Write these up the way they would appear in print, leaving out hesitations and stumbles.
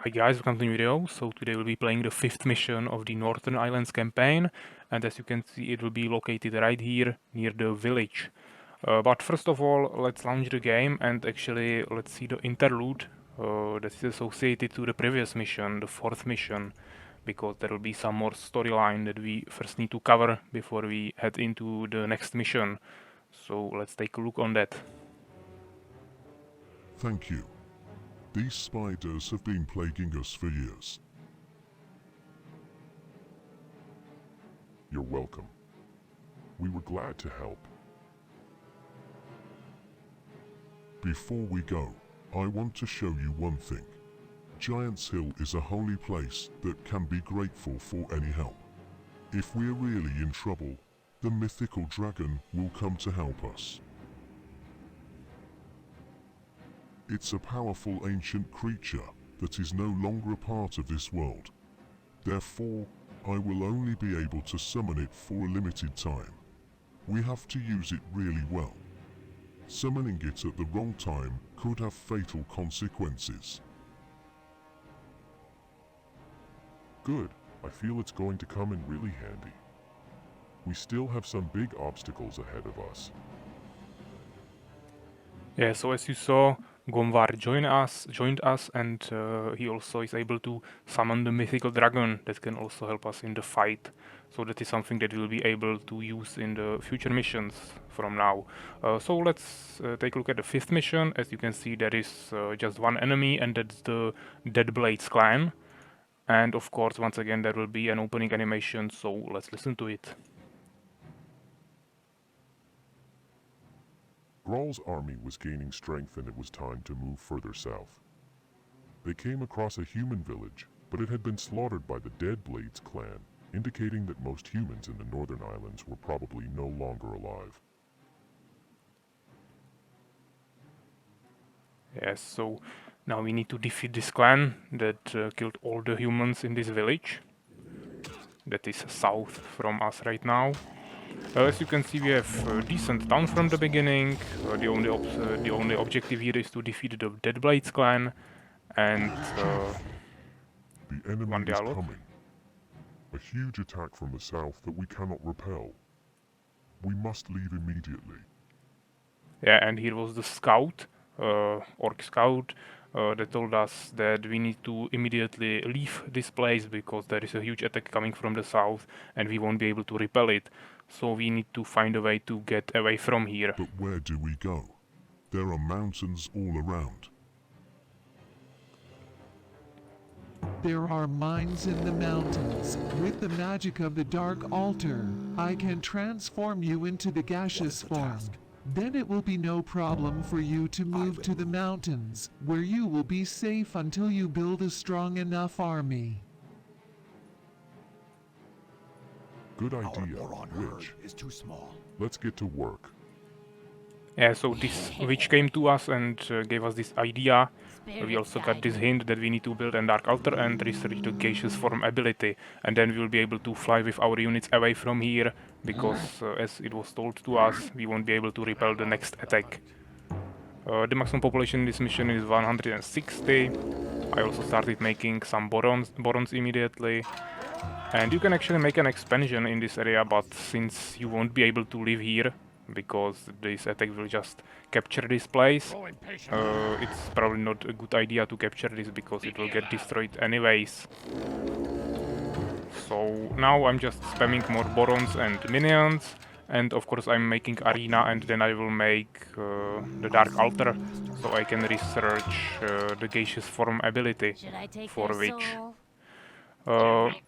Hi guys, welcome to the video. So today we'll be playing the 5th mission of the Northern Islands campaign, and as you can see it will be located right here near the village. But first of all, let's launch the game and actually let's see the interlude that is associated to the previous mission, the 4th mission, because there will be some more storyline that we first need to cover before we head into the next mission. So let's take a look on that. Thank you. These spiders have been plaguing us for years. You're welcome. We were glad to help. Before we go, I want to show you one thing. Giant's Hill is a holy place that can be grateful for any help. If we're really in trouble, the mythical dragon will come to help us. It's a powerful ancient creature that is no longer a part of this world. Therefore, I will only be able to summon it for a limited time. We have to use it really well. Summoning it at the wrong time could have fatal consequences. Good. I feel it's going to come in really handy. We still have some big obstacles ahead of us. Yeah, so as you saw, Gomvar joined us, and he also is able to summon the mythical dragon that can also help us in the fight. So that is something that we'll be able to use in the future missions from now. So let's take a look at the 5th mission. As you can see, there is just one enemy, and that's the Deadblades clan. And of course, once again, there will be an opening animation, so let's listen to it. Graal's army was gaining strength and it was time to move further south. They came across a human village, but it had been slaughtered by the Deadblades clan, indicating that most humans in the Northern Islands were probably no longer alive. Yes, so now we need to defeat this clan that killed all the humans in this village. That is south from us right now. As you can see, we have a decent town from the beginning. The only objective here is to defeat the Deadblades clan, and The enemy is coming. A huge attack from the south that we cannot repel. We must leave immediately. yeah, and here was the scout, orc scout, that told us that we need to immediately leave this place because there is a huge attack coming from the south and we won't be able to repel it. So we need to find a way to get away from here. But where do we go? There are mountains all around. There are mines in the mountains. With the magic of the Dark Altar, I can transform you into the gaseous form. Then it will be no problem for you to move to the mountains, where you will be safe until you build a strong enough army. Good idea, Witch. Is too small. Let's get to work. Yeah, so this witch came to us and gave us this idea. We also got this hint that we need to build a Dark Altar and research the gaseous form ability, and then we will be able to fly with our units away from here, because as it was told to us, we won't be able to repel the next attack. The maximum population in this mission is 160. I also started making some borons immediately. And you can actually make an expansion in this area, but since you won't be able to live here, because this attack will just capture this place, it's probably not a good idea to capture this because it will get destroyed anyways. So now I'm just spamming more borons and minions, and of course I'm making arena, and then I will make the Dark Altar so I can research the gaseous form ability for which.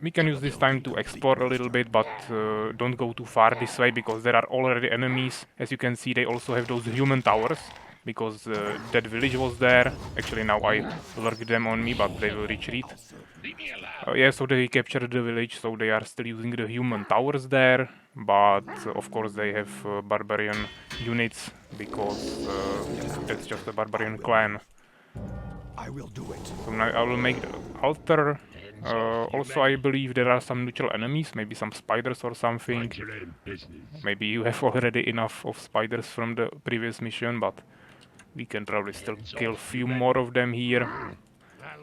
We can use this time to explore a little bit, but don't go too far this way because there are already enemies. As you can see, they also have those human towers because that village was there. Actually, now I lurked them on me, but they will retreat. Yeah, so they captured the village, so they are still using the human towers there, but of course they have barbarian units because that's just a barbarian clan. I will do it. So now I will make the altar. Also, I believe there are some neutral enemies, maybe some spiders or something. Maybe you have already enough of spiders from the previous mission, but we can probably still kill a few more of them here.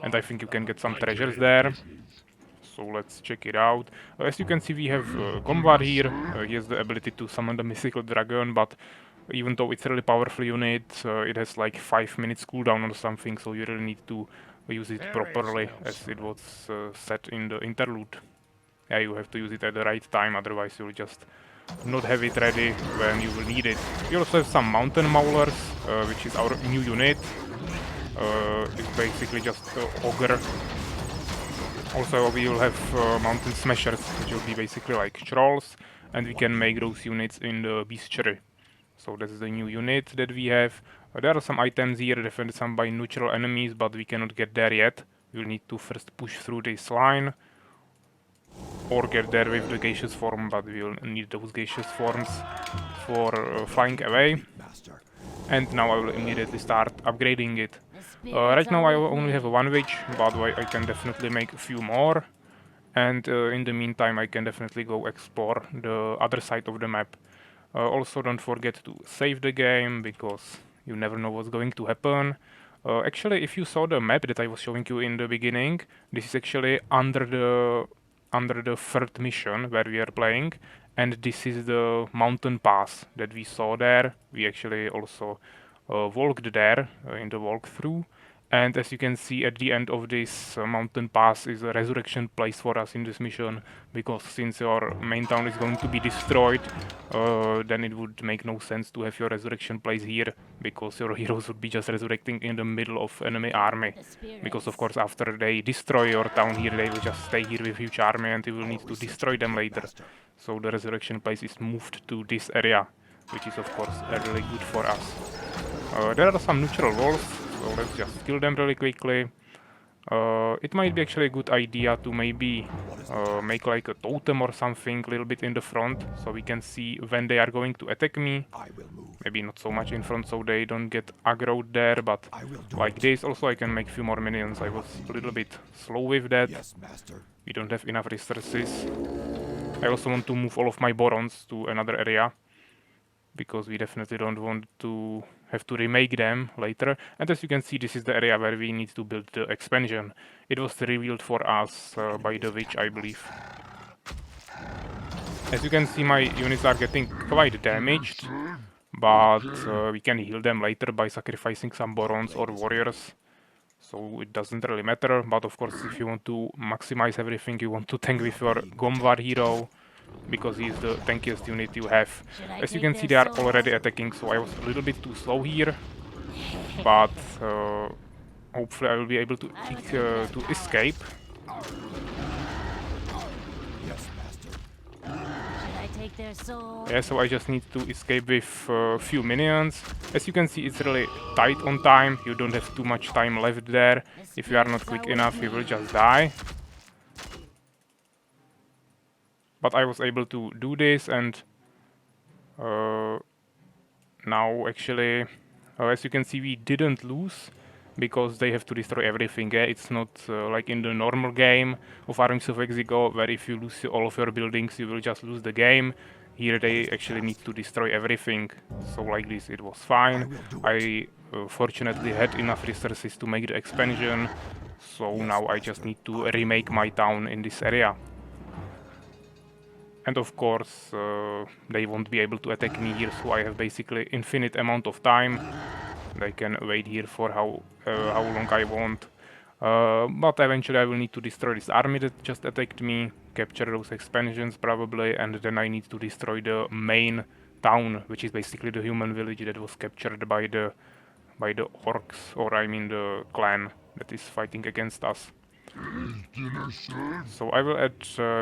and I think you can get some treasures there. So let's check it out. As you can see, we have Gomvar here. He has the ability to summon the mythical dragon, but even though it's a really powerful unit, it has like 5 minutes cooldown or something, so you really need to use it properly, as it was set in the interlude. Yeah, you have to use it at the right time, otherwise you'll just not have it ready when you will need it. We also have some mountain maulers, which is our new unit. It's basically just ogre. Also, we will have mountain smashers, which will be basically like trolls, and we can make those units in the bestiary. So that's the new unit that we have. There are some items here defended some by neutral enemies, but we cannot get there yet. We'll need to first push through this line, or get there with the gaseous form, but we'll need those gaseous forms for flying away. Master. And now I will immediately start upgrading it. Right now I only have one witch, but I can definitely make a few more. And in the meantime I can definitely go explore the other side of the map. Also don't forget to save the game, because you never know what's going to happen. Actually, if you saw the map that I was showing you in the beginning, this is actually under the third mission where we are playing, and this is the mountain pass that we saw there. We actually also walked there in the walkthrough, and as you can see, at the end of this mountain pass is a resurrection place for us in this mission, because since your main town is going to be destroyed, then it would make no sense to have your resurrection place here, because your heroes would be just resurrecting in the middle of enemy army. Because of course after they destroy your town here, they will just stay here with huge army and you will need to destroy them later. So the resurrection place is moved to this area, which is of course really good for us. There are some neutral walls, so let's just kill them really quickly. It might be actually a good idea to maybe make like a totem or something a little bit in the front, so we can see when they are going to attack me. I will move. Maybe not so much in front so they don't get aggroed there, but like this. Also I can make few more minions. I was a little bit slow with that. Yes, master. We don't have enough resources. I also want to move all of my borons to another area, because we definitely don't want to have to remake them later. And as you can see, this is the area where we need to build the expansion. It was revealed for us by the witch, I believe. As you can see, my units are getting quite damaged, but we can heal them later by sacrificing some barons or warriors. So it doesn't really matter, but of course if you want to maximize everything, you want to tank with your Gomvar hero, because he's the tankiest unit you have. As you can see, they are already attacking, so I was a little bit too slow here, but hopefully I will be able to escape. Yes, master. Take their soul. Yeah, so I just need to escape with a few minions. As you can see, it's really tight on time. You don't have too much time left there. If you are not quick enough, you will just die. But I was able to do this, and now actually, as you can see, we didn't lose, because they have to destroy everything. Yeah? It's not like in the normal game of Armies of Exigo, where if you lose all of your buildings, you will just lose the game. Here they actually need to destroy everything. So like this, it was fine. I fortunately had enough resources to make the expansion, so now I just need to remake my town in this area. And of course, they won't be able to attack me here, so I have basically infinite amount of time. They can wait here for how long I want. But eventually I will need to destroy this army that just attacked me, capture those expansions probably, and then I need to destroy the main town, which is basically the human village that was captured by the orcs, or I mean the clan that is fighting against us. So I will add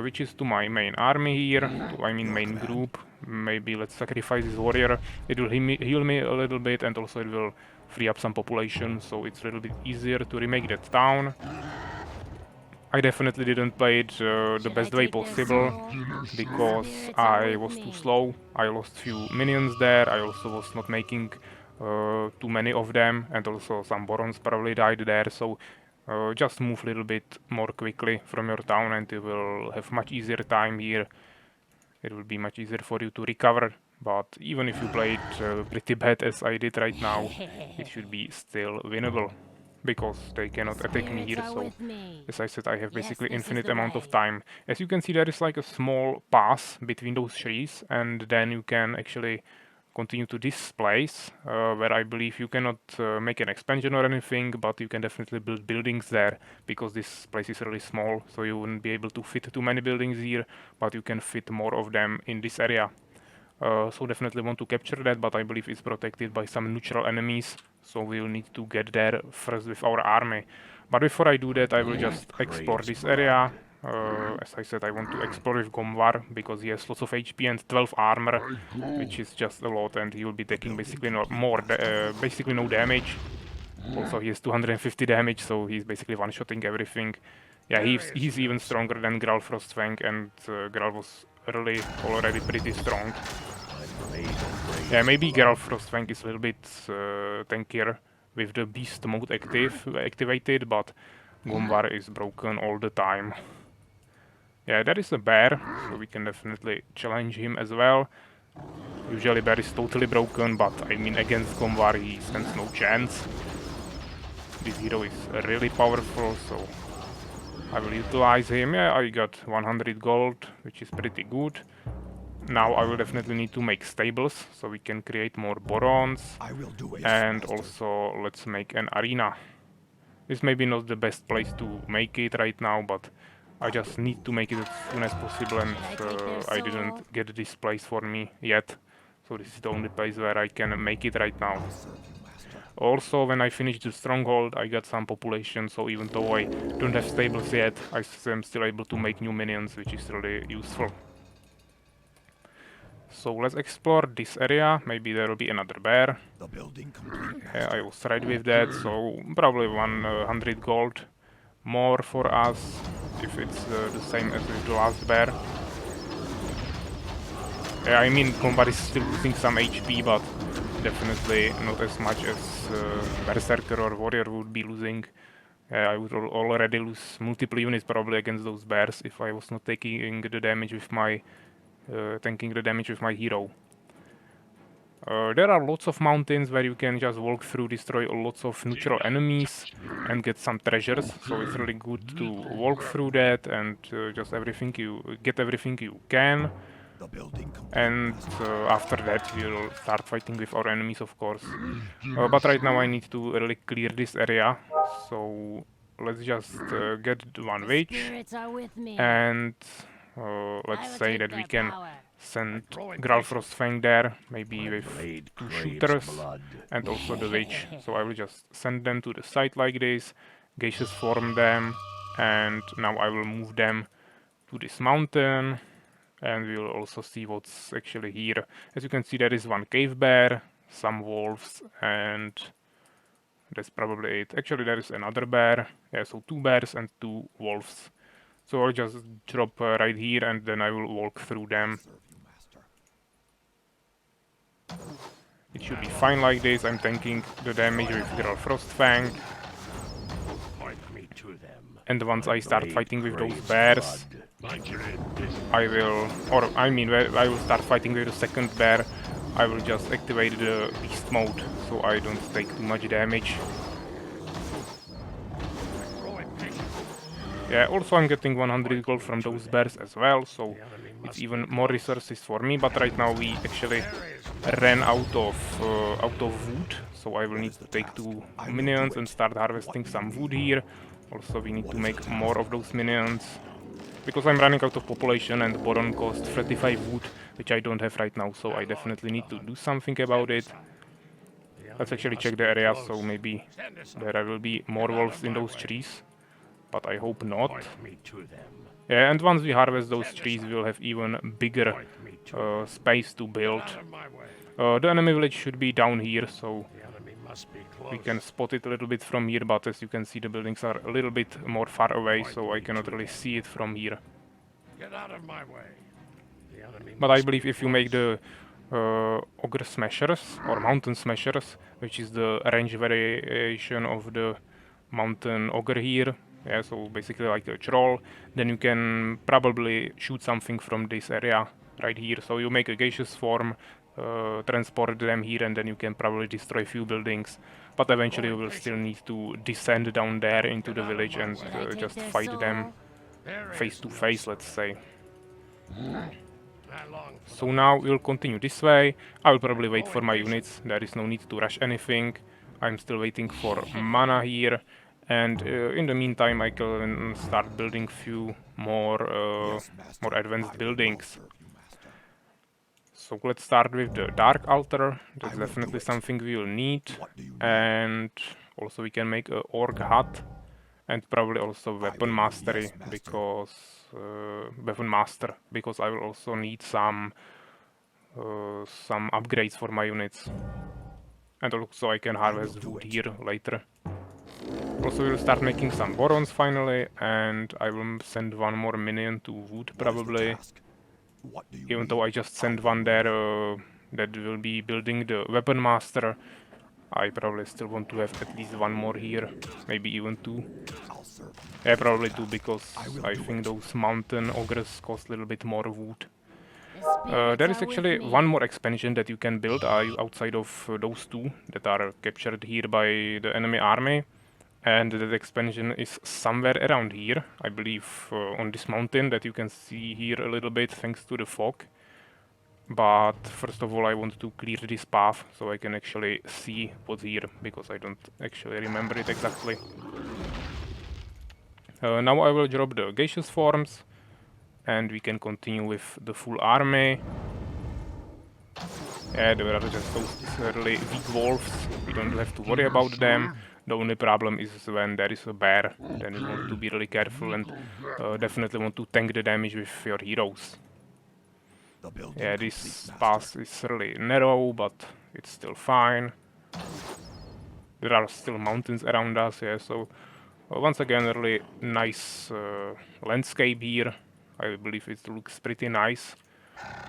witches to my main army here, I mean main group. Maybe let's sacrifice this warrior. It will heal me a little bit, and also it will free up some population, so it's a little bit easier to remake that town. I definitely didn't play it the best way possible, because I was too slow. I lost few minions there. I also was not making too many of them, and also some barons probably died there, so just move a little bit more quickly from your town and you will have much easier time here. It will be much easier for you to recover, but even if you played pretty bad as I did right now, it should be still winnable. because they cannot attack me Spirits here. are So with me. as I said, I have Yes, basically this is infinite the amount of way. time. As you can see, there is like a small pass between those trees, and then you can actually continue to this place, where I believe you cannot make an expansion or anything, but you can definitely build buildings there, because this place is really small, so you wouldn't be able to fit too many buildings here, but you can fit more of them in this area. So definitely want to capture that, but I believe it's protected by some neutral enemies, so we'll need to get there first with our army. But before I do that, I will just explore Craves this blood. area. As I said, I want to explore with Gomvar, because he has lots of HP and 12 armor, which is just a lot, and he will be taking basically basically no damage. Also, he has 250 damage, so he's basically one-shotting everything. Yeah, he's even stronger than Graal Frostfang, and Graal was really already pretty strong. Yeah, maybe Graal Frostfang is a little bit tankier with the Beast mode activated, but Gomvar is broken all the time. Yeah, there is a bear, so we can definitely challenge him as well. Usually bear is totally broken, but I mean against Gomvar he stands no chance. This hero is really powerful, so I will utilize him. Yeah, I got 100 gold, which is pretty good. Now I will definitely need to make stables, so we can create more Borons. I will do it. And Master. also let's make an arena. This may be not the best place to make it right now, but I just need to make it as soon as possible, and Should I take their I soul? didn't get this place for me yet. So this is the only place where I can make it right now. Serve you, Master. Also, when I finished the stronghold, I got some population, so even though I don't have stables yet, I am still able to make new minions, which is really useful. So let's explore this area. Maybe there will be another bear. The building complete, Yeah, Master. I was right with that, so probably 100 gold more for us, if it's the same as with the last bear. Yeah, I mean, Combat is still losing some HP, but definitely not as much as Berserker or Warrior would be losing. I would already lose multiple units probably against those bears if I was not taking the damage with my tanking the damage with my hero. There are lots of mountains where you can just walk through, destroy lots of neutral enemies, and get some treasures. So it's really good to walk through that and just get everything you can. The building complete, And Master. after that we'll start fighting with our enemies, of course. But right now I need to really clear this area, so let's just get one The witch, spirits are with me. and I let's will say take that we their can power. send Gralfrostfang there, maybe with Blade 2 craves shooters blood. and also the witch. So I will just send them to the site like this, gaseous form them, and now I will move them to this mountain, and we will also see what's actually here. As you can see, there is one cave bear, some wolves, and that's probably it. Actually, there is another bear. Yeah, so 2 bears and 2 wolves. So I'll just drop right here, and then I will walk through them. Serve you, Master. It should be fine like this. I'm tanking the damage with Girl Frostfang. Point me to them. And once I start Blade fighting with those craves bears, blood. I will, or I mean, I will start fighting with the second bear. I will just activate the beast mode, so I don't take too much damage. Yeah, also I'm getting 100 gold from those bears as well, so it's even more resources for me. But right now we actually ran out of wood, so I will need to take 2 minions and start harvesting some wood here. Also we need to make more of those minions, because I'm running out of population and Boron cost 35 wood, which I don't have right now, so I definitely need to do something about it. Let's actually check the area, so maybe there will be more wolves in those trees, but I hope not. Me to them. Yeah, and once we harvest those trees, we'll have even bigger space to build. My way. The enemy village should be down here, so The enemy must be close. we can spot it a little bit from here, but as you can see, the buildings are a little bit more far away, so I cannot really see it from here. Get out of my way. The enemy But I believe if you make the Ogre Smashers, or Mountain Smashers, which is the range variation of the Mountain Ogre here, yeah, so basically like a troll, then you can probably shoot something from this area right here. So you make a gaseous form, transport them here, and then you can probably destroy a few buildings. But eventually you will still need to descend down there into the village and Should I take just their fight them soul? There face is to no face, soul. let's say. I long for So the now light. we'll continue this way. I will probably wait for Growing my patient. units. There is no need to rush anything. I'm still waiting for mana here. And in the meantime, I can start building few more advanced buildings. So let's start with the Dark Altar. That's definitely something we will need. And also we can make a Orc Hut. And probably also Weapon Mastery, because Weapon Master, because I will also need some upgrades for my units. And also I can harvest wood here later. Also we'll start making some Borons finally, and I will send one more minion to wood probably. Even though I just sent one there that will be building the Weapon Master, I probably still want to have at least one more here, maybe even two. Yeah, probably two, because I think those mountain ogres cost a little bit more wood. The spirits There is are with actually me. one more expansion that you can build outside of those two that are captured here by the enemy army. And that expansion is somewhere around here, I believe on this mountain that you can see here a little bit thanks to the fog. But first of all I want to clear this path so I can actually see what's here, because I don't actually remember it exactly. Now I will drop the gaseous forms, and we can continue with the full army. Yeah, there are just those really weak wolves. We don't have to worry about them. The only problem is when there is a bear. Then you want to be really careful and definitely want to tank the damage with your heroes. Yeah, this pass is really narrow, but it's still fine. There are still mountains around us, yeah, so once again, a really nice landscape here. I believe it looks pretty nice.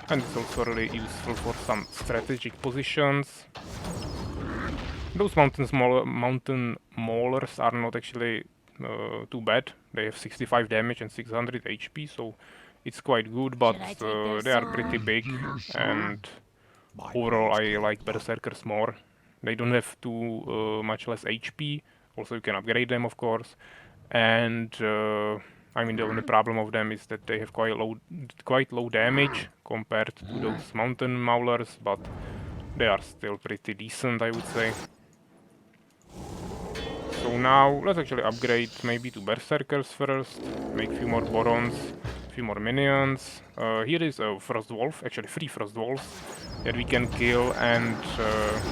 And it's also really useful for some strategic positions. Those mountain maulers are not actually too bad. They have 65 damage and 600 HP, so it's quite good, but Should I take their they are soul? pretty big, and overall I like berserkers more. They don't have too much less HP. Also you can upgrade them, of course, and I mean the only problem of them is that they have quite low damage compared to those mountain maulers, but they are still pretty decent, I would say. So now let's actually upgrade maybe to berserkers first, make a few more Borons, a few more minions. Here is a Frost Wolf, actually 3 Frost Wolves that we can kill and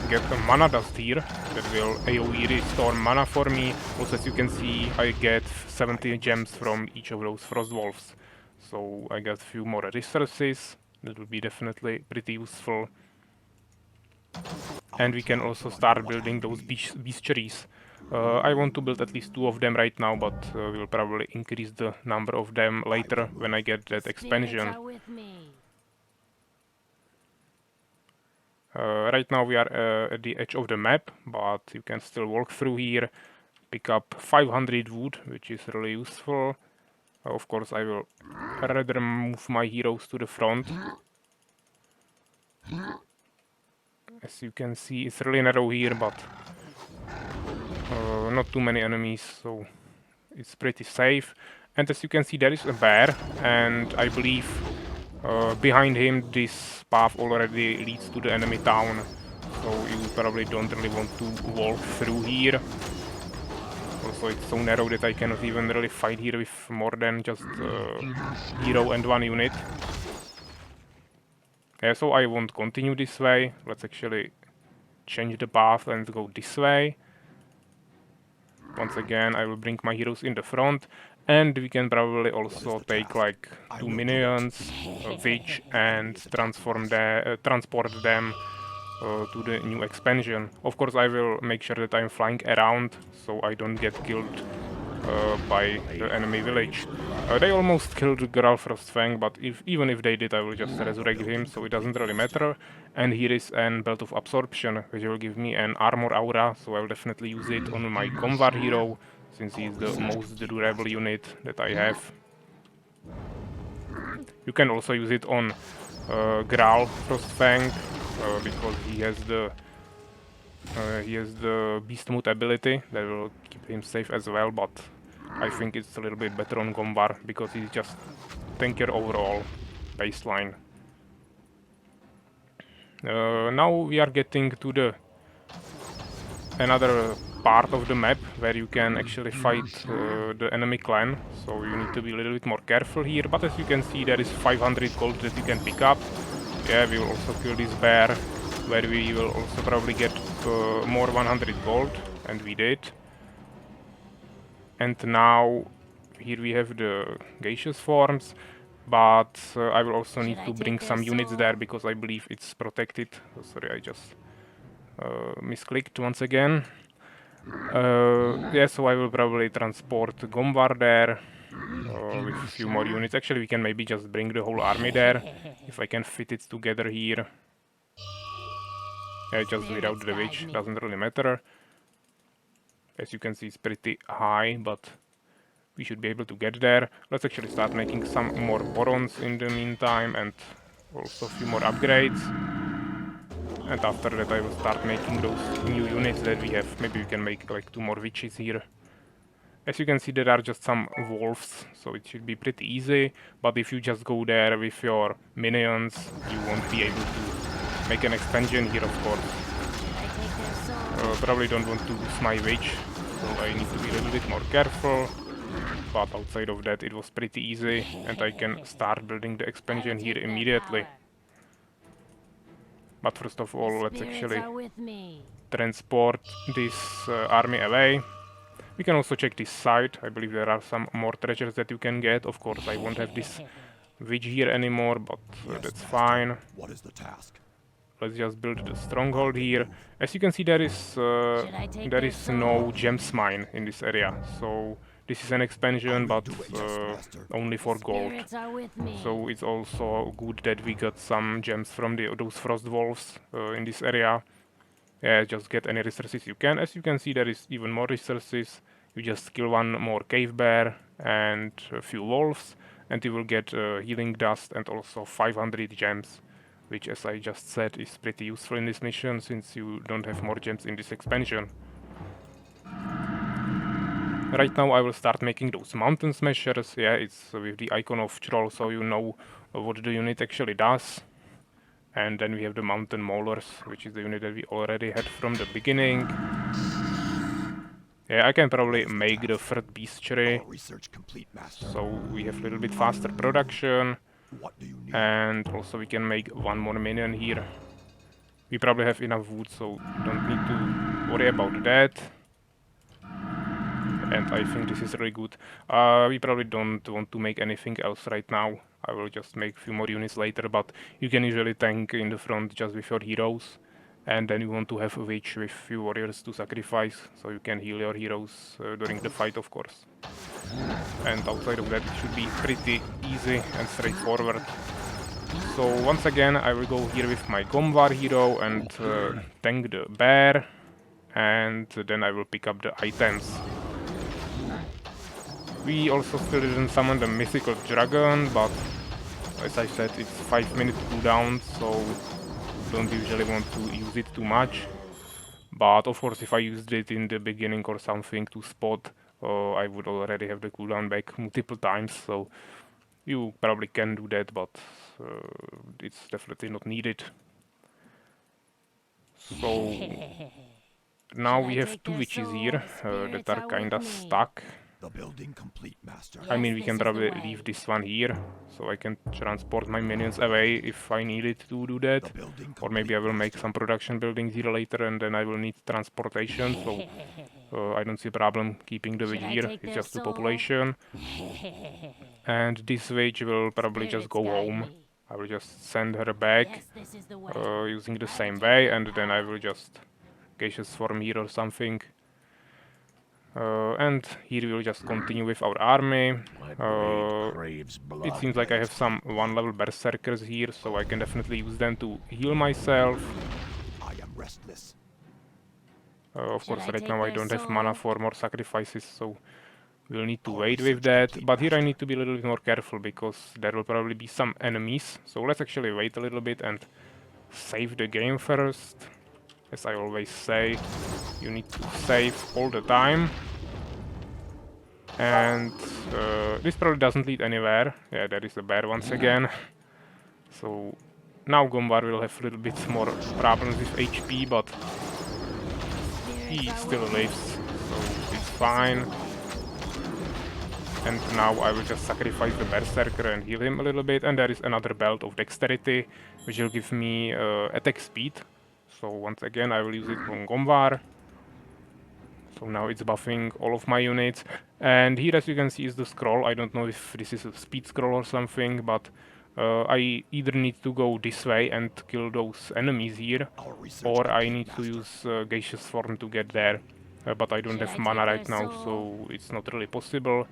get a mana dust here that will AoE restore mana for me. Also, as you can see, I get 70 gems from each of those Frost Wolves. So I got a few more resources, that will be definitely pretty useful. And we can also start building those bestiaries. I want to build at least 2 of them right now, but we'll probably increase the number of them later when I get that expansion. Spirits are with me. Right now we are at the edge of the map, but you can still walk through here, pick up 500 wood, which is really useful. Of course I will rather move my heroes to the front. As you can see, it's really narrow here, but not too many enemies, so it's pretty safe. And as you can see, there is a bear, and I believe behind him this path already leads to the enemy town, so you probably don't really want to walk through here. Also, it's so narrow that I cannot even really fight here with more than just hero and 1 unit. Yeah, so I won't continue this way. Let's actually change the path and go this way. Once again, I will bring my heroes in the front, and we can probably also take like 2 minions, a witch, and transport them to the new expansion. Of course, I will make sure that I'm flying around so I don't get killed by the enemy village. They almost killed Gralfrost Fang, but even if they did, I will just resurrect him, so it doesn't really matter. And here is an Belt of Absorption, which will give me an armor aura, so I will definitely use it on my Convar hero, since he is the most durable unit that I have. You can also use it on Gralfrost Fang, because he has the beast mode ability that will keep him safe as well, but I think it's a little bit better on Gombar because he's just tankier overall baseline. Now we are getting to the another part of the map where you can actually fight the enemy clan, so you need to be a little bit more careful here, but as you can see there is 500 gold that you can pick up. Yeah, we will also kill this bear, where we will also probably get more 100 gold, and we did. And now here we have the gaseous forms, but I will also need to bring some units there because I believe it's protected. Oh, sorry, I just misclicked once again. Yeah, so I will probably transport Gombar there with a few more units. Actually, we can maybe just bring the whole army there if I can fit it together here. Yeah, just without the witch, doesn't really matter. As you can see, it's pretty high, but we should be able to get there. Let's actually start making some more borons in the meantime and also a few more upgrades. And after that I will start making those new units that we have. Maybe we can make like 2 more witches here. As you can see, there are just some wolves, so it should be pretty easy. But if you just go there with your minions, you won't be able to make an expansion here, of course. Probably don't want to lose my witch, so I need to be a little bit more careful. But outside of that, it was pretty easy, and I can start building the expansion here immediately. But first of all, let's actually transport this army away. We can also check this side. I believe there are some more treasures that you can get. Of course, I won't have this witch here anymore, but that's fine. What is the task? Let's just build the stronghold here. As you can see, there is no gems mine in this area, so this is an expansion, but only for gold. So it's also good that we got some gems from those frost wolves in this area. Yeah, just get any resources you can. As you can see, there is even more resources. You just kill one more cave bear and a few wolves, and you will get healing dust and also 500 gems, which, as I just said, is pretty useful in this mission since you don't have more gems in this expansion. Right now I will start making those mountain smashers. Yeah, it's with the icon of troll, so you know what the unit actually does. And then we have the mountain maulers, which is the unit that we already had from the beginning. Yeah, I can probably make the third bestiary, so we have a little bit faster production. And also we can make one more minion here. We probably have enough wood, so don't need to worry about that. And I think this is really good. We probably don't want to make anything else right now. I will just make a few more units later, but you can usually tank in the front just with your heroes. And then you want to have a witch with few warriors to sacrifice, so you can heal your heroes during the fight, of course. And outside of that, it should be pretty easy and straightforward. So once again, I will go here with my Gomvar hero and tank the bear, and then I will pick up the items. We also still didn't summon the mythical dragon, but as I said, it's 5-minute cooldown, so don't usually want to use it too much. But of course, if I used it in the beginning or something to spot, I would already have the cooldown back multiple times, so you probably can do that, but it's definitely not needed. So now we have 2 witches here that are kinda stuck. The building complete, master. I mean, we can probably leave this one here, so I can transport my minions away if I needed to do that. Or maybe I will make some production buildings here later and then I will need transportation, so I don't see a problem keeping the witch here, it's just the population. And this witch will probably just go home. I will just send her back using the same way, and then I will just gaseous form here or something. And here we will just continue with our army. It seems like I have some 1-level berserkers here, so I can definitely use them to heal myself. I am restless. Of course, right now I don't have mana for more sacrifices, so we'll need to wait with that. But here I need to be a little bit more careful, because there will probably be some enemies. So let's actually wait a little bit and save the game first. As I always say, you need to save all the time. And this probably doesn't lead anywhere. Yeah, there is a bear once again. So now Gombar will have a little bit more problems with HP, but he still lives, so it's fine. And now I will just sacrifice the Berserker and heal him a little bit. And there is another belt of Dexterity, which will give me attack speed. So once again I will use it on Gombar. So now it's buffing all of my units. And here, as you can see, is the scroll. I don't know if this is a speed scroll or something, but I either need to go this way and kill those enemies here, or I need to use Gaseous Form to get there. But I don't Should have I mana take right their now, soul? so it's not really possible.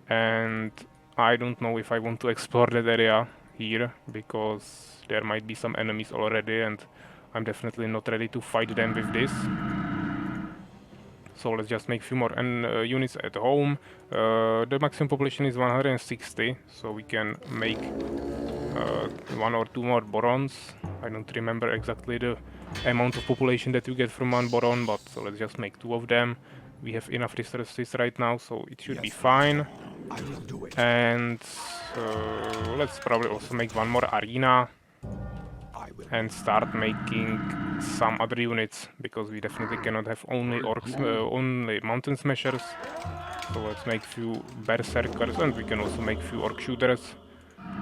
And I don't know if I want to explore that area here, because there might be some enemies already, and I'm definitely not ready to fight them with this. So let's just make a few more units at home. The maximum population is 160, so we can make 1 or 2 more Borons. I don't remember exactly the amount of population that you get from 1 Boron, but so let's just make 2 of them. We have enough resources right now, so it should be fine. I will do it. And let's probably also make 1 more arena I will. and start making some other units, because we definitely cannot have only orcs, only mountain smashers. So let's make few berserkers, and we can also make few orc shooters.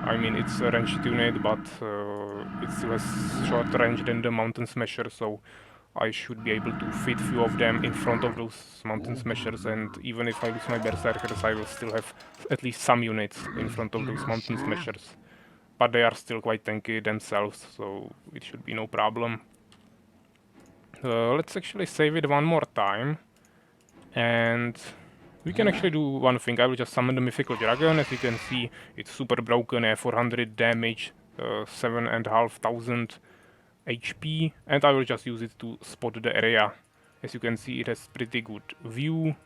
I mean, it's a ranged unit, but it's less short range than the mountain smasher, so I should be able to fit few of them in front of those mountain smashers, and even if I lose my berserkers, I will still have at least some units in front of those mountain smashers. But they are still quite tanky themselves, so it should be no problem. Let's actually save it one more time. And we can actually do one thing. I will just summon the Mythical Dragon. As you can see, it's super broken, 400 damage, 7,500 HP. And I will just use it to spot the area. As you can see, it has pretty good view.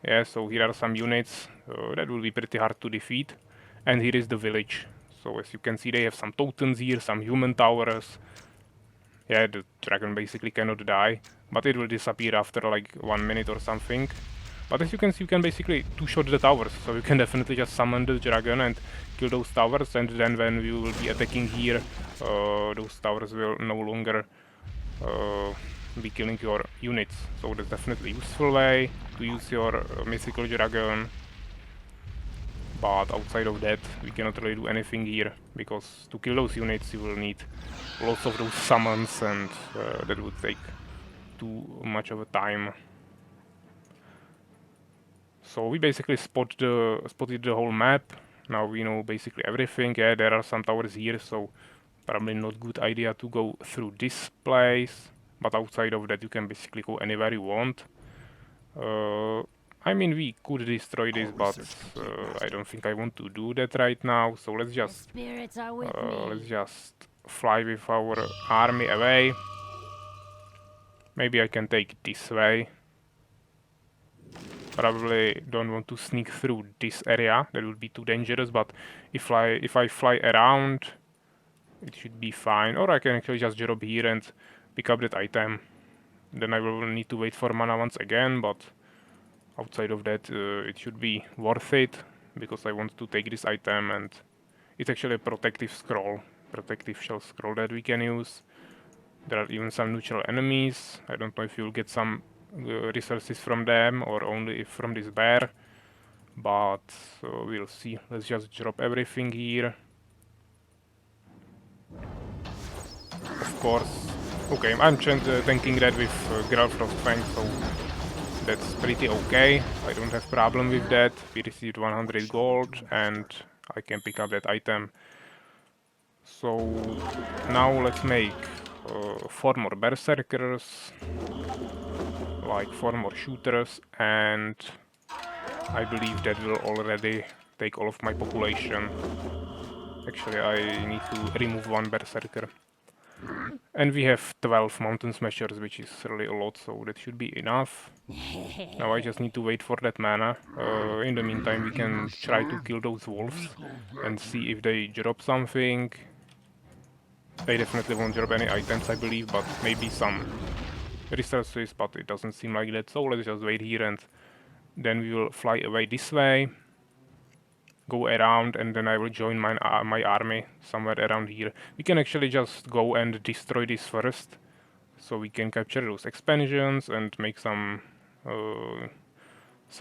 Yeah, so here are some units that will be pretty hard to defeat. And here is the village. So as you can see, they have some totems here, some human towers. Yeah, the dragon basically cannot die, but it will disappear after like 1 minute or something. But as you can see, you can basically two-shot the towers, so you can definitely just summon the dragon and kill those towers, and then when we will be attacking here, those towers will no longer be killing your units. So that's definitely a useful way to use your mythical dragon. But outside of that, we cannot really do anything here, because to kill those units you will need lots of those summons, and that would take too much of a time. So we basically spotted the whole map. Now we know basically everything. Yeah, there are some towers here, so probably not good idea to go through this place. But outside of that, you can basically go anywhere you want. I mean, we could destroy this, but I don't think I want to do that right now. So let's The just spirits are with let's me. just fly with our army away. Maybe I can take this way. Probably don't want to sneak through this area. That would be too dangerous. But if I fly around, it should be fine. Or I can actually just drop here and pick up that item. Then I will need to wait for mana once again, but outside of that, it should be worth it, because I want to take this item, and it's actually a protective scroll, protective shell scroll that we can use. There are even some neutral enemies. I don't know if you'll get some resources from them or only from this bear, but we'll see. Let's just drop everything here. Of course. Okay, I'm tanking that with Grelfrost Fang, so that's pretty okay. I don't have problem with that. We received 100 gold and I can pick up that item. So now let's make 4 more berserkers, like 4 more shooters, and I believe that will already take all of my population. Actually, I need to remove 1 berserker. And we have 12 mountain smashers, which is really a lot, so that should be enough. Now I just need to wait for that mana. In the meantime, we can try to kill those wolves and see if they drop something. They definitely won't drop any items, I believe, but maybe some resources, but it doesn't seem like that. So let's just wait here and then we will fly away this way, go around, and then I will join my army somewhere around here. We can actually just go and destroy this first, so we can capture those expansions and make some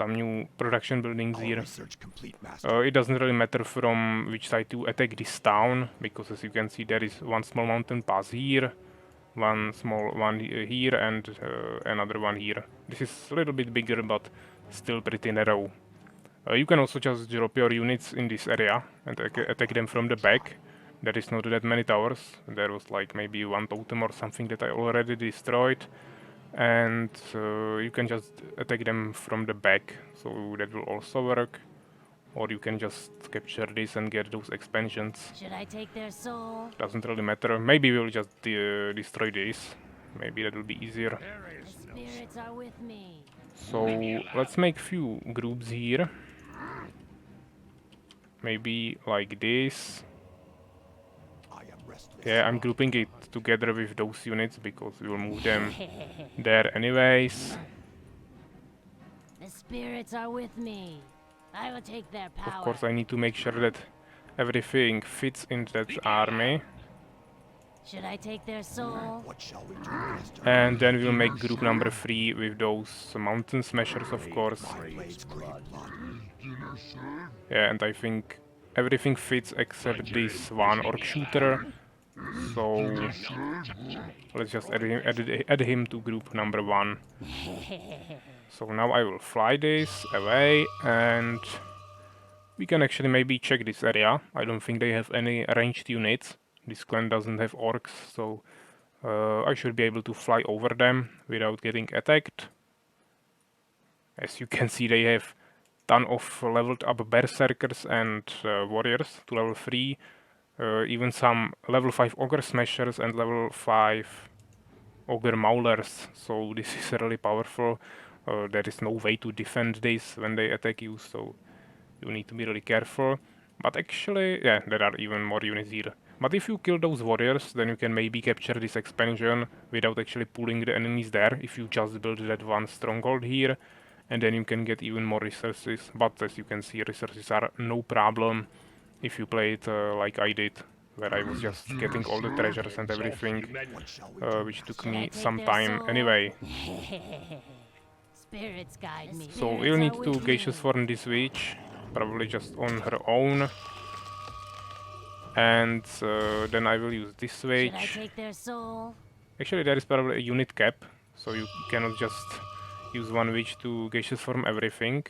new production buildings Our here. research complete, Master. It doesn't really matter from which side to attack this town, because as you can see there is one small mountain pass here, one small one here, and another one here. This is a little bit bigger, but still pretty narrow. You can also just drop your units in this area and attack them from the back. There is not that many towers. There was like maybe one totem or something that I already destroyed. And you can just attack them from the back, so that will also work. Or you can just capture this and get those expansions. Should I take their soul? Doesn't really matter. Maybe we'll just destroy this. Maybe that will be easier. There is The no spirits are with me. So let's make few groups here. Maybe like this. I am restless. Yeah, I'm grouping it together with those units because we will move them there anyways. The spirits are with me. I will take their power. Of course, I need to make sure that everything fits in that army. Should I take their soul? What shall we do, Master? And then we'll make group number 3 with those mountain smashers, of course. My blades crave blood. Yeah, and I think everything fits except this one orc shooter. So let's just add him to group number 1. So now I will fly this away, and we can actually maybe check this area. I don't think they have any ranged units. This clan doesn't have orcs, so I should be able to fly over them without getting attacked. As you can see, they have ton of leveled up berserkers and warriors to level 3. Even some level 5 ogre smashers and level 5 ogre maulers. So this is really powerful. There is no way to defend this when they attack you, so you need to be really careful. But actually, yeah, there are even more units here. But if you kill those warriors, then you can maybe capture this expansion without actually pulling the enemies there, if you just build that one stronghold here, and then you can get even more resources. But as you can see, resources are no problem if you play it like I did, where I was just getting all the treasures and everything, which took Should I me take some their time soul? anyway. Spirits guide me. So we'll need to gaseous form this witch, probably just on her own. And then I will use this Should I witch. take their soul? Actually, there is probably a unit cap, so you cannot just use one witch to gaseous form everything.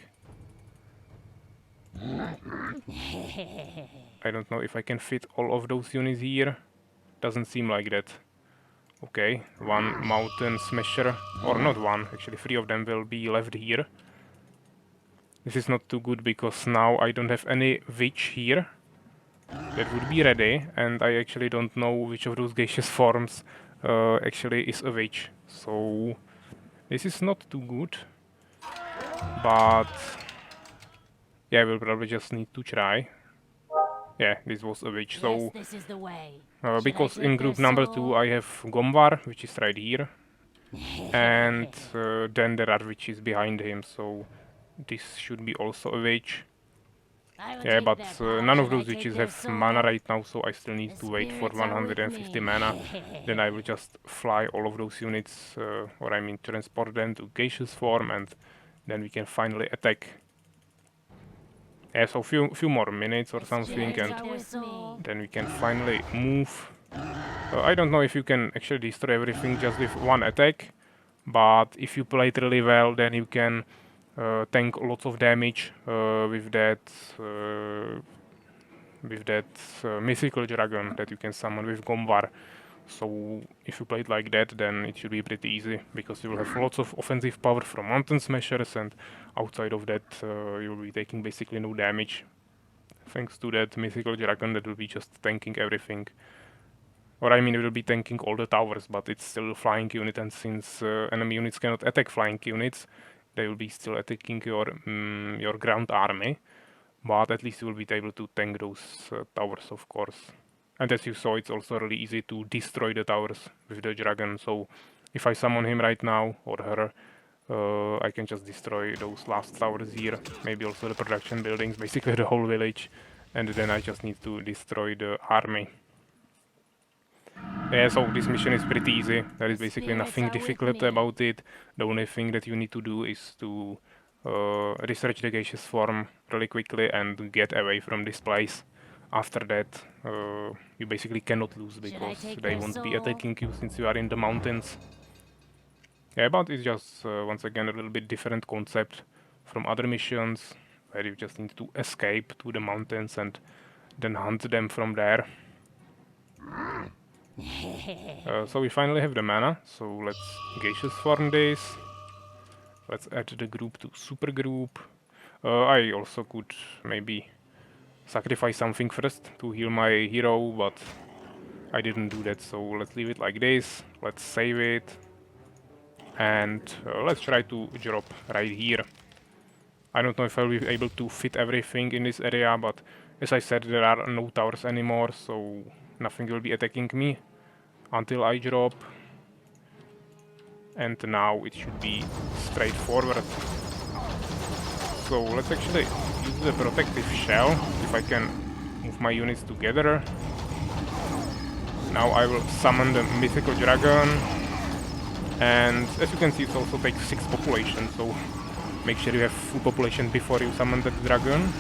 I don't know if I can fit all of those units here. Doesn't seem like that. Okay, one mountain smasher, or not one, actually 3 of them will be left here. This is not too good because now I don't have any witch here that would be ready, and I actually don't know which of those gaseous forms actually is a witch. So this is not too good, but yeah, we'll probably just need to try. Yeah, this was a witch. Yes, So this is the way. Should I because take in their group number soul? 2 I have Gomvar, which is right here, and then there are witches behind him, so this should be also a witch. I will Yeah, take but their power. none of Should I those take witches their have soul? mana right now, so I still need The to wait for spirits are with 150 me. mana. Then I will just fly all of those units, or I mean transport them to gaseous form, and then we can finally attack. Yeah, so few more minutes or something, Spirits and are with me. then we can finally move. I don't know if you can actually destroy everything just with one attack, but if you play it really well, then you can tank lots of damage with that mythical dragon that you can summon with Gomvar. So if you play it like that, then it should be pretty easy, because you will have lots of offensive power from mountain smashers, and outside of that you will be taking basically no damage, thanks to that mythical dragon that will be just tanking everything. Or I mean, it will be tanking all the towers, but it's still a flying unit, and since enemy units cannot attack flying units, they will be still attacking your ground army. But at least you will be able to tank those towers, of course. And as you saw, it's also really easy to destroy the towers with the dragon. So if I summon him right now, or her, I can just destroy those last towers here, maybe also the production buildings, basically the whole village, and then I just need to destroy the army. Yeah, so this mission is pretty easy. There is basically nothing difficult about it. The only thing that you need to do is to research the gaseous form really quickly and get away from this place. After that, you basically cannot lose because they won't be attacking you since you are in the mountains. Yeah, but it's just, once again, a little bit different concept from other missions, where you just need to escape to the mountains and then hunt them from there. So we finally have the mana, so let's gaseous form this. Let's add the group to supergroup. I also could maybe sacrifice something first to heal my hero, but I didn't do that, so let's leave it like this. Let's save it. And let's try to drop right here. I don't know if I'll be able to fit everything in this area, but as I said, there are no towers anymore, so nothing will be attacking me until I drop. And now it should be straightforward. So let's actually use the protective shell, if I can move my units together. Now I will summon the mythical dragon, and as you can see, it also takes 6 population, so make sure you have full population before you summon that dragon.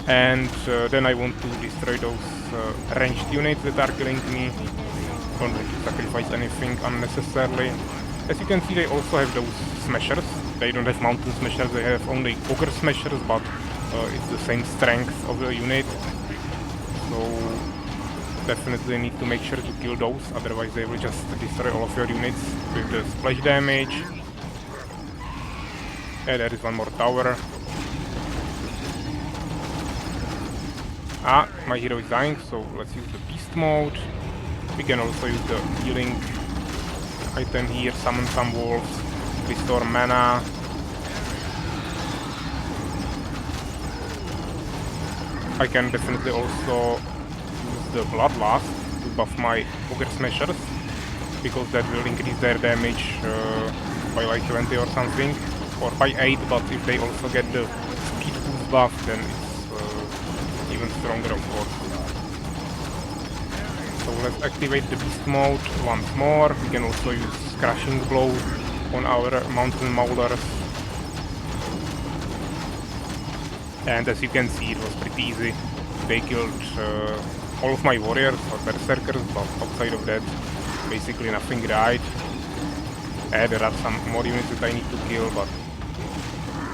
And then I want to destroy those ranged units that are killing me. Don't want to sacrifice anything unnecessarily. As you can see, they also have those smashers. They don't have mountain smashers, they have only ogre smashers, but it's the same strength of the unit. So definitely need to make sure to kill those, otherwise they will just destroy all of your units with the splash damage. Yeah, there is one more tower. Ah, my hero is dying, so let's use the beast mode. We can also use the healing item here, summon some wolves, restore mana. I can definitely also use the bloodlust to buff my ogre smashers, because that will increase their damage by like 20 or something, or by 8, but if they also get the speed boost buff, then it's even stronger, of course. So let's activate the beast mode once more. We can also use crushing blow on our mountain maulers. And as you can see, it was pretty easy. They killed all of my warriors or berserkers, but outside of that, basically nothing died. There are some more units that I need to kill, but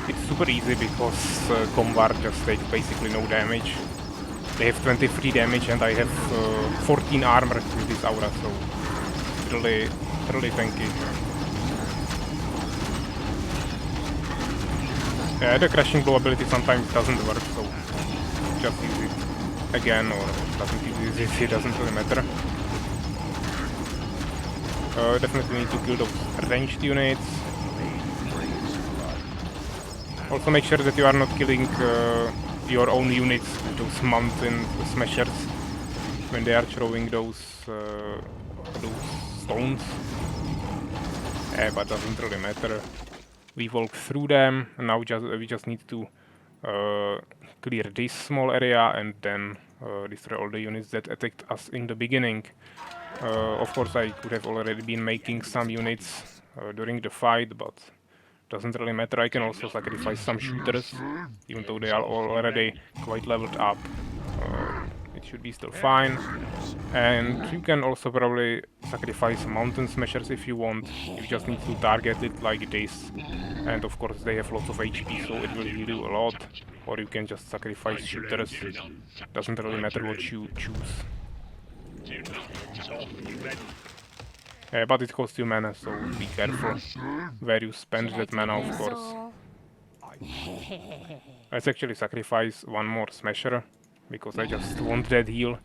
it's super easy because Combar just takes basically no damage. They have 23 damage and I have 14 armor with this aura, so really tanky. The crashing blow ability sometimes doesn't work, so just use it again, or doesn't use it, it doesn't really matter. Definitely need to kill those ranged units. Also make sure that you are not killing your own units with those mountain smashers when they are throwing those stones. But doesn't really matter. We walk through them, and now we just need to clear this small area and then destroy all the units that attacked us in the beginning. Of course, I could have already been making some units during the fight, but doesn't really matter. I can also sacrifice some shooters, even though they are already quite leveled up. It should be still fine. And you can also probably sacrifice mountain smashers if you want. You just need to target it like this. And of course they have lots of HP, so it will heal you a lot. Or you can just sacrifice shooters. Doesn't really matter what you choose. But it costs you mana, so be careful where you spend that mana, of course. Let's actually sacrifice one more smasher, because I just want that heal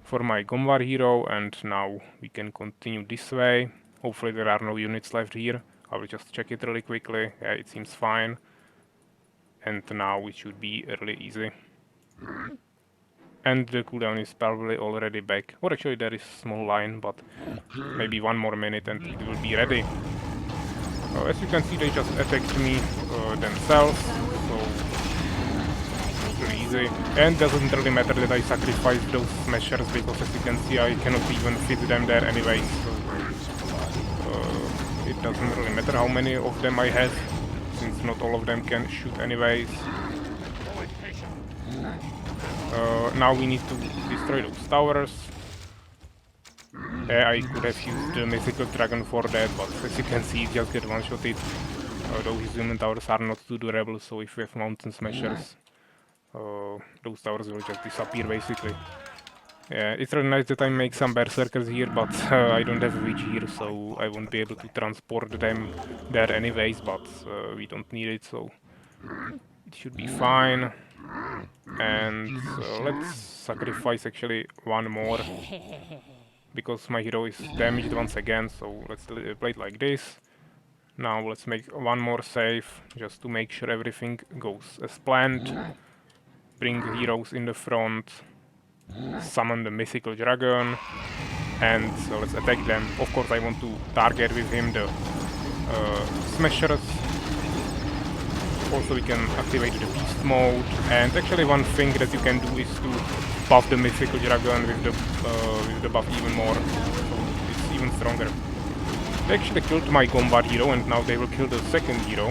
for my Gomvar hero, and now we can continue this way. Hopefully there are no units left here. I will just check it really quickly. Yeah, it seems fine. And now it should be really easy. And the cooldown is probably already back. Or actually there is a small line, but maybe 1 more minute and it will be ready. As you can see, they just attacked me themselves, so really easy. And doesn't really matter that I sacrifice those smashers, because as you can see I cannot even fit them there anyway, so it doesn't really matter how many of them I have, since not all of them can shoot anyways. Now we need to destroy those towers. I could have used the mythical dragon for that, but as you can see, it just get one-shotted. Those human towers are not too durable, so if we have mountain smashers, those towers will just disappear basically. Yeah, it's really nice that I make some berserkers here, but I don't have a witch here, so I won't be able to transport them there anyways, but we don't need it, so it should be fine. And let's sacrifice actually one more, because my hero is damaged once again, so let's play it like this. Now let's make one more save, just to make sure everything goes as planned. Bring heroes in the front, summon the mythical dragon, and let's attack them. Of course I want to target with him the smashers. Also we can activate the beast mode, and actually one thing that you can do is to buff the mythical dragon with the buff even more, so it's even stronger. They actually killed my Gombard hero, and now they will kill the second hero.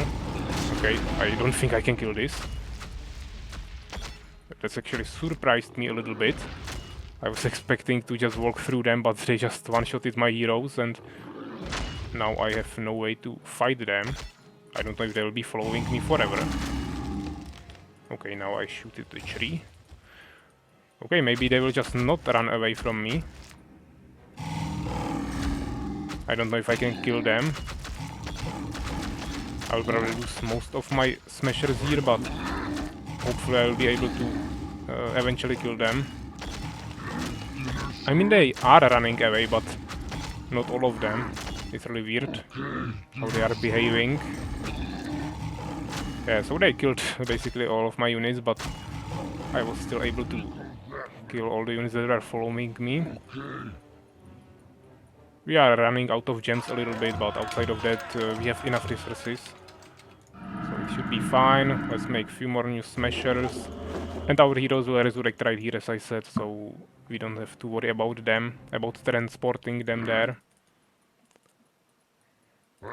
Okay, I don't think I can kill this. That's actually surprised me a little bit. I was expecting to just walk through them, but they just one-shotted my heroes, and now I have no way to fight them. I don't know if they will be following me forever. Okay, now I shoot at the tree. Okay, maybe they will just not run away from me. I don't know if I can kill them. I'll probably lose most of my smashers here, but hopefully I'll be able to eventually kill them. I mean, they are running away, but not all of them. It's really weird how they are behaving. Yeah, so they killed basically all of my units, but I was still able to kill all the units that were following me. We are running out of gems a little bit, but outside of that we have enough resources. So it should be fine. Let's make a few more new smashers. And our heroes will resurrect right here, as I said, so we don't have to worry about them, about transporting them there.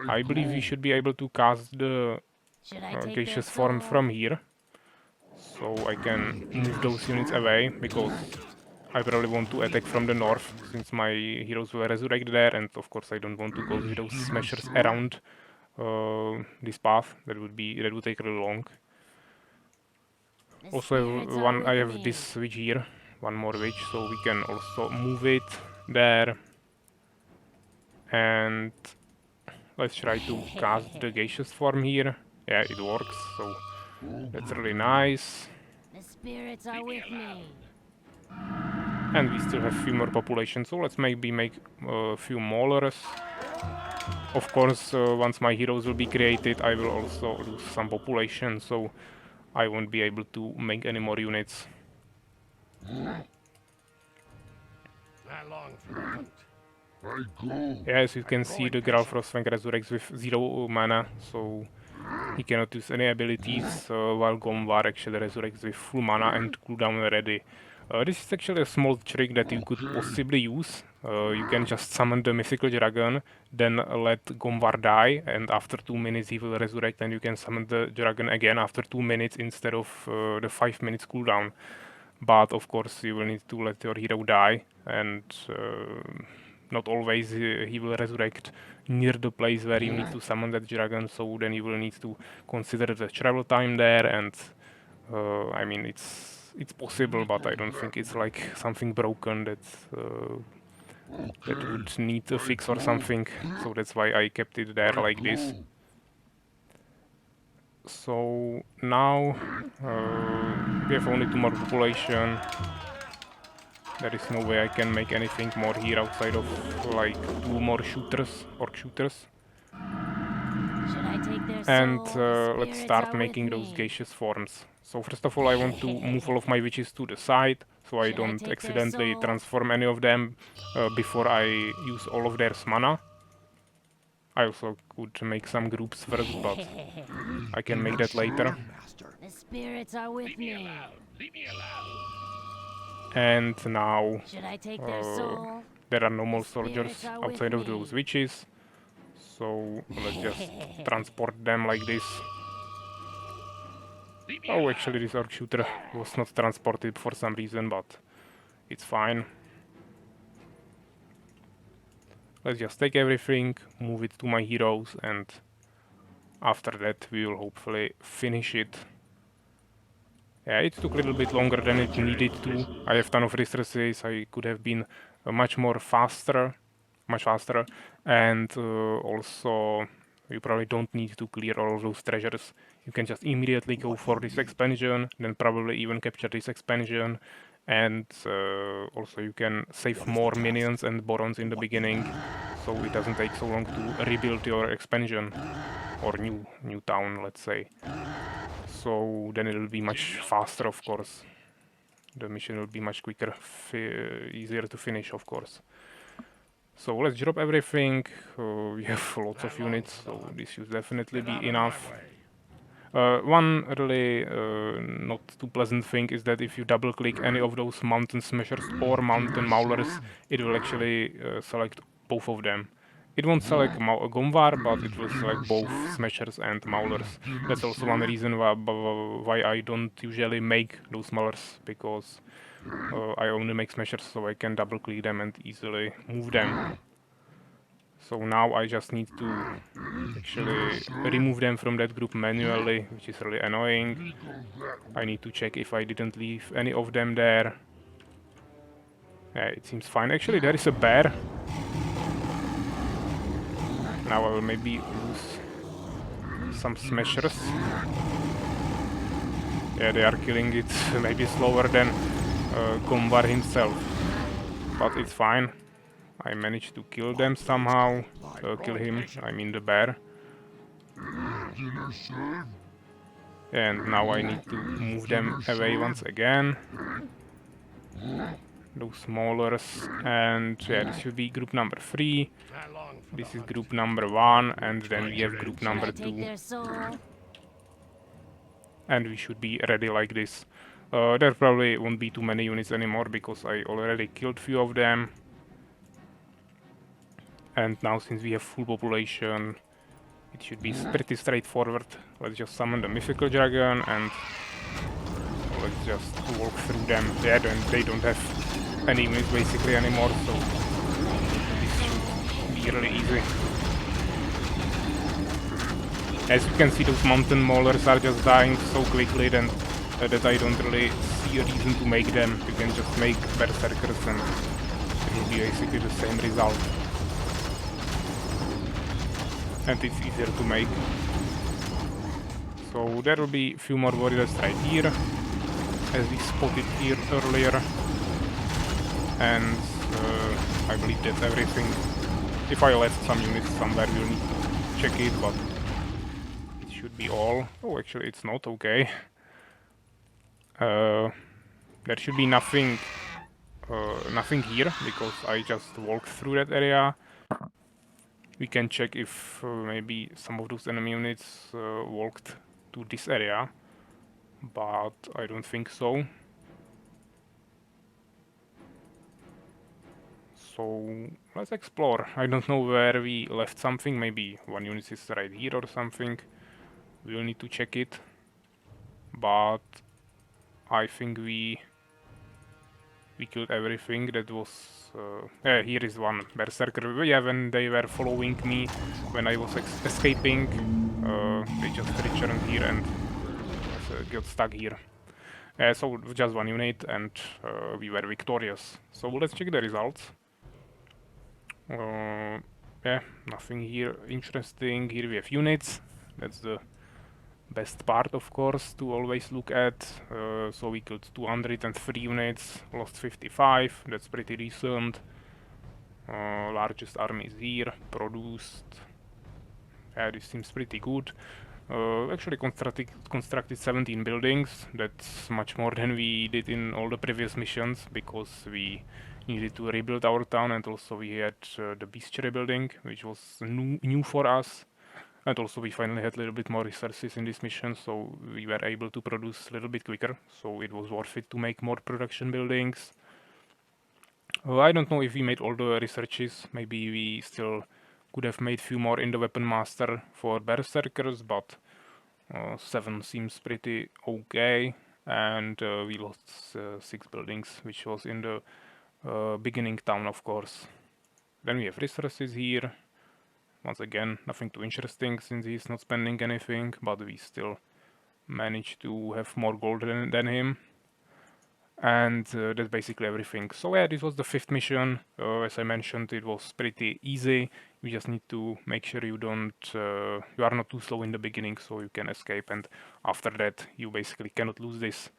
I believe we should be able to cast the gaseous form from here, so I can move those units away, because I probably want to attack from the north, since my heroes will resurrect there, and of course I don't want to go with those smashers around this path. That would take really long. Also, I have this switch here, one more witch, so we can also move it there. And let's try to cast the gaseous form here. Yeah, it works, so that's really nice. The spirits are with me. And we still have a few more populations, so let's maybe make a few maulers. Of course, once my heroes will be created, I will also lose some population, so I won't be able to make any more units. I long for the hunt. Yeah, as you can see, the Graal Frostfang resurrects with 0 mana, so he cannot use any abilities, while Gomvar actually resurrects with full mana and cooldown ready. This is actually a small trick that you could possibly use. You can just summon the mythical dragon, then let Gomvar die, and after 2 minutes he will resurrect, and you can summon the dragon again after 2 minutes instead of the 5 minutes cooldown. But of course you will need to let your hero die, and not always he will resurrect near the place where you need to summon that dragon, so then you will need to consider the travel time there, and I mean, it's possible, but I don't think it's like something broken that would need a fix or something, so that's why I kept it there like this. So now we have only 2 more population. There is no way I can make anything more here outside of like 2 more shooters, orc shooters. Should I take their And soul? The let's spirits start are making with those me. gaseous forms. So first of all I want to move all of my witches to the side, so I Should I don't take their accidentally soul? transform any of them before I use all of their mana. I also could make some groups first, but I can make that later. Master. The spirits are with me. And now Should I take their uh, soul? there are no more The spirits soldiers are with outside of me. those witches. So let's just transport them like this. Oh, actually this orc shooter was not transported for some reason, but it's fine. Let's just take everything, move it to my heroes, and after that we will hopefully finish it. Yeah, it took a little bit longer than it needed to. I have ton of resources, I could have been much faster, and also you probably don't need to clear all of those treasures. You can just immediately go for this expansion, then probably even capture this expansion, and also you can save more minions and borons in the beginning, so it doesn't take so long to rebuild your expansion or new town, let's say. So then it'll be much faster, of course. The mission will be much quicker, easier to finish, of course. So let's drop everything. We have lots of units, so this should definitely be enough. One really not too pleasant thing is that if you double click any of those mountain smashers or mountain maulers, it will actually select both of them. It won't select Gomvar, but it will select both smashers and maulers. That's also one reason why I don't usually make those maulers, because I only make smashers so I can double click them and easily move them. So now I just need to actually remove them from that group manually, which is really annoying. I need to check if I didn't leave any of them there. Yeah, it seems fine. Actually, there is a bear. Now I will maybe use some smashers. Yeah, they are killing it maybe slower than Gombar himself. But it's fine. I managed to kill them somehow. Kill him, I mean the bear. And now I need to move them away once again. Those smallers, and yeah, this should be group number 3. I long for This the is hunt. group number 1, and then we have group Should I number take 2. their soul? And we should be ready like this. There probably won't be too many units anymore, because I already killed few of them. And now since we have full population, it should be pretty straightforward. Let's just summon the mythical dragon and let's just walk through them. Yeah, they don't have any units basically anymore, so this should be really easy. As you can see, those mountain maulers are just dying so quickly then, that I don't really see a reason to make them. You can just make berserkers and it will be basically the same result. And it's easier to make. So there will be a few more warriors right here, as we spotted here earlier. And I believe that's everything. If I left some units somewhere, we'll need to check it, but it should be all. Oh, actually it's not, okay. There should be nothing here, because I just walked through that area. We can check if maybe some of those enemy units walked to this area, but I don't think so. So let's explore. I don't know where we left something. Maybe one unit is right here or something. We'll need to check it. But I think we killed everything that was... here is one berserker. Yeah, when they were following me, when I was escaping, they just returned here and got stuck here. So just one unit and we were victorious. So let's check the results. Yeah, nothing here interesting. Here we have units. That's the best part, of course, to always look at. So we killed 203 units, lost 55. That's pretty decent. Largest army is here, produced. Yeah, this seems pretty good. Actually constructed 17 buildings. That's much more than we did in all the previous missions, because we needed to rebuild our town, and also we had the bestiary building, which was new for us. And also we finally had a little bit more resources in this mission, so we were able to produce a little bit quicker, so it was worth it to make more production buildings. I don't know if we made all the researches. Maybe we still could have made few more in the Weapon Master for Berserkers, but 7 seems pretty okay. And we lost 6 buildings, which was in the beginning town, of course. Then we have resources here. Once again, nothing too interesting since he's not spending anything, but we still managed to have more gold than him. And that's basically everything. So yeah, this was the 5th mission. As I mentioned, it was pretty easy. You just need to make sure you are not too slow in the beginning, so you can escape, and after that you basically cannot lose this.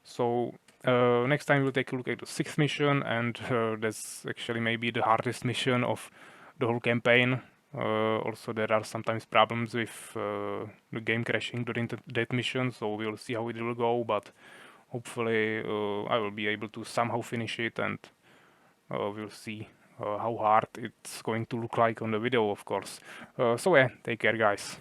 So next time we'll take a look at the 6th mission, and that's actually maybe the hardest mission of the whole campaign. Also, there are sometimes problems with the game crashing during that mission, so we'll see how it will go, but hopefully I will be able to somehow finish it, and we'll see how hard it's going to look like on the video, of course. So yeah, take care, guys.